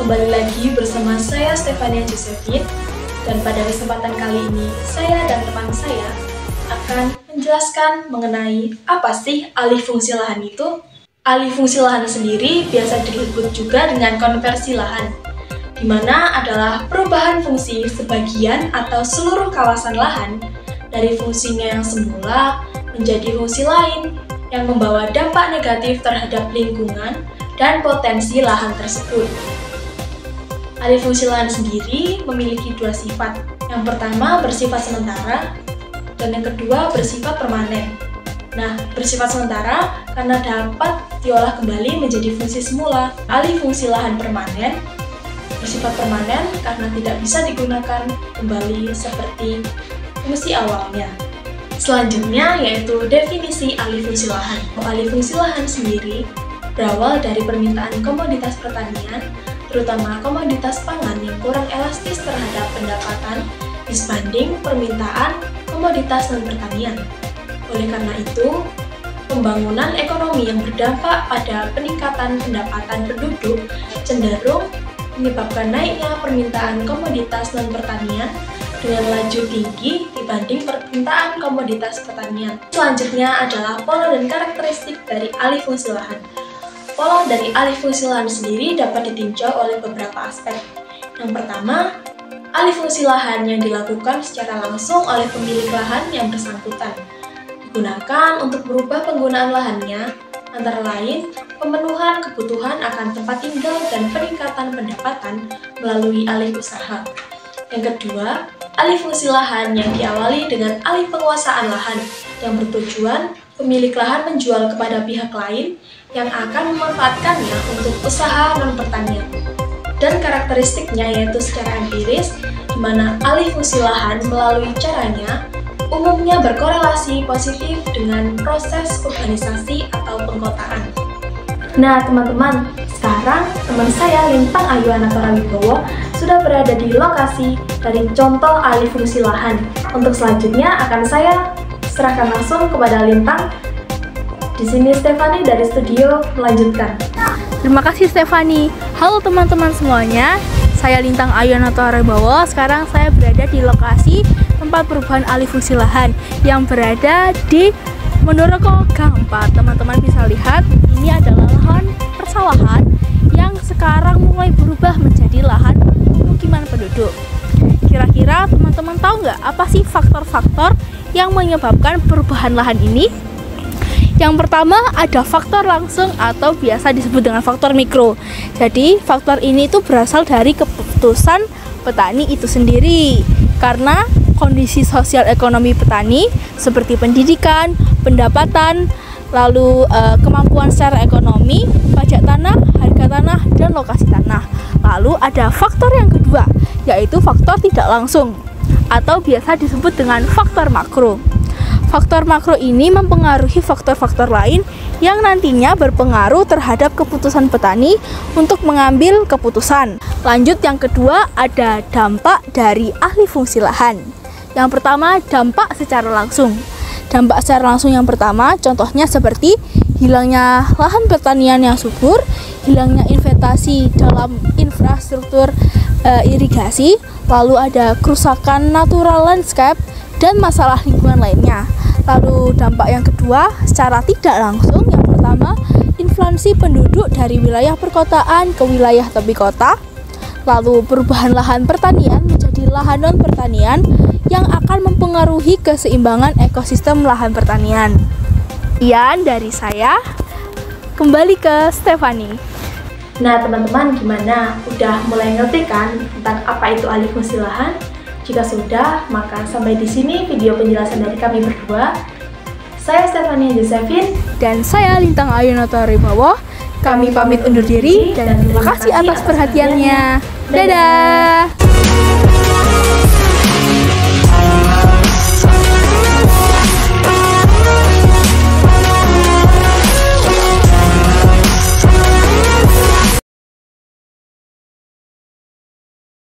kembali lagi bersama saya Stefania Josephine. Dan pada kesempatan kali ini, saya dan teman saya akan menjelaskan mengenai apa sih alih fungsi lahan itu. Alih fungsi lahan sendiri biasa disebut juga dengan konversi lahan, di mana adalah perubahan fungsi sebagian atau seluruh kawasan lahan dari fungsinya yang semula menjadi fungsi lain yang membawa dampak negatif terhadap lingkungan dan potensi lahan tersebut. Alih fungsi lahan sendiri memiliki dua sifat. Yang pertama bersifat sementara, dan yang kedua bersifat permanen. Nah, bersifat sementara karena dapat diolah kembali menjadi fungsi semula. Alih fungsi lahan permanen bersifat permanen karena tidak bisa digunakan kembali seperti fungsi awalnya. Selanjutnya yaitu definisi alih fungsi lahan. Alih fungsi lahan sendiri berawal dari permintaan komoditas pertanian, terutama komoditas pangan yang kurang elastis terhadap pendapatan dibanding permintaan komoditas non-pertanian. Oleh karena itu, pembangunan ekonomi yang berdampak pada peningkatan pendapatan penduduk cenderung menyebabkan naiknya permintaan komoditas non-pertanian dengan laju tinggi dibanding permintaan komoditas pertanian. Selanjutnya adalah pola dan karakteristik dari alih fungsi lahan. Pola dari alih fungsi lahan sendiri dapat ditinjau oleh beberapa aspek. Yang pertama, alih fungsi lahan yang dilakukan secara langsung oleh pemilik lahan yang bersangkutan. Digunakan untuk merubah penggunaan lahannya, antara lain pemenuhan kebutuhan akan tempat tinggal dan peningkatan pendapatan melalui alih usaha. Yang kedua, alih fungsi lahan yang diawali dengan alih penguasaan lahan yang bertujuan pemilik lahan menjual kepada pihak lain yang akan memanfaatkannya untuk usaha non-pertanian. Dan karakteristiknya yaitu secara empiris, di mana alih fungsi lahan melalui caranya umumnya berkorelasi positif dengan proses urbanisasi atau pengkotaan. Nah teman-teman, sekarang teman saya Lintang Ayu Anatora Wibowo sudah berada di lokasi dari contoh alih fungsi lahan. Untuk selanjutnya akan saya serahkan langsung kepada Lintang. Di sini Stefani dari studio melanjutkan. Terima kasih Stefani. Halo teman-teman semuanya, saya Lintang Ayu Anatora Wibowo. Sekarang saya berada di lokasi tempat perubahan alih fungsi lahan yang berada di Monorogo Gang 4. Teman-teman bisa lihat, ini adalah lahan persawahan yang sekarang mulai berubah menjadi lahan pemukiman penduduk. Kira-kira teman-teman tahu nggak apa sih faktor-faktor yang menyebabkan perubahan lahan ini? Yang pertama ada faktor langsung atau biasa disebut dengan faktor mikro. Jadi faktor ini itu berasal dari keputusan petani itu sendiri. Karena kondisi sosial ekonomi petani seperti pendidikan, pendapatan, lalu kemampuan secara ekonomi, pajak tanah, harga tanah, dan lokasi tanah. Lalu ada faktor yang kedua, yaitu faktor tidak langsung atau biasa disebut dengan faktor makro. Faktor makro ini mempengaruhi faktor-faktor lain yang nantinya berpengaruh terhadap keputusan petani untuk mengambil keputusan. Lanjut yang kedua ada dampak dari alih fungsi lahan. Yang pertama dampak secara langsung. Dampak secara langsung yang pertama contohnya seperti hilangnya lahan pertanian yang subur, hilangnya investasi dalam infrastruktur irigasi, lalu ada kerusakan natural landscape dan masalah lingkungan lainnya. Lalu dampak yang kedua secara tidak langsung, yang pertama inflasi penduduk dari wilayah perkotaan ke wilayah tepi kota. Lalu perubahan lahan pertanian menjadi lahan non pertanian yang akan mempengaruhi keseimbangan ekosistem lahan pertanian. Sekian dari saya, kembali ke Stefani. Nah teman-teman gimana? Udah mulai ngerti kan tentang apa itu alih fungsi lahan? Jika sudah, maka sampai di sini video penjelasan dari kami berdua. Saya Stefania Josephine dan saya Lintang Ayu Anatora Wibowo. Kami pamit undur diri dan terima kasih atas perhatiannya. Dadah!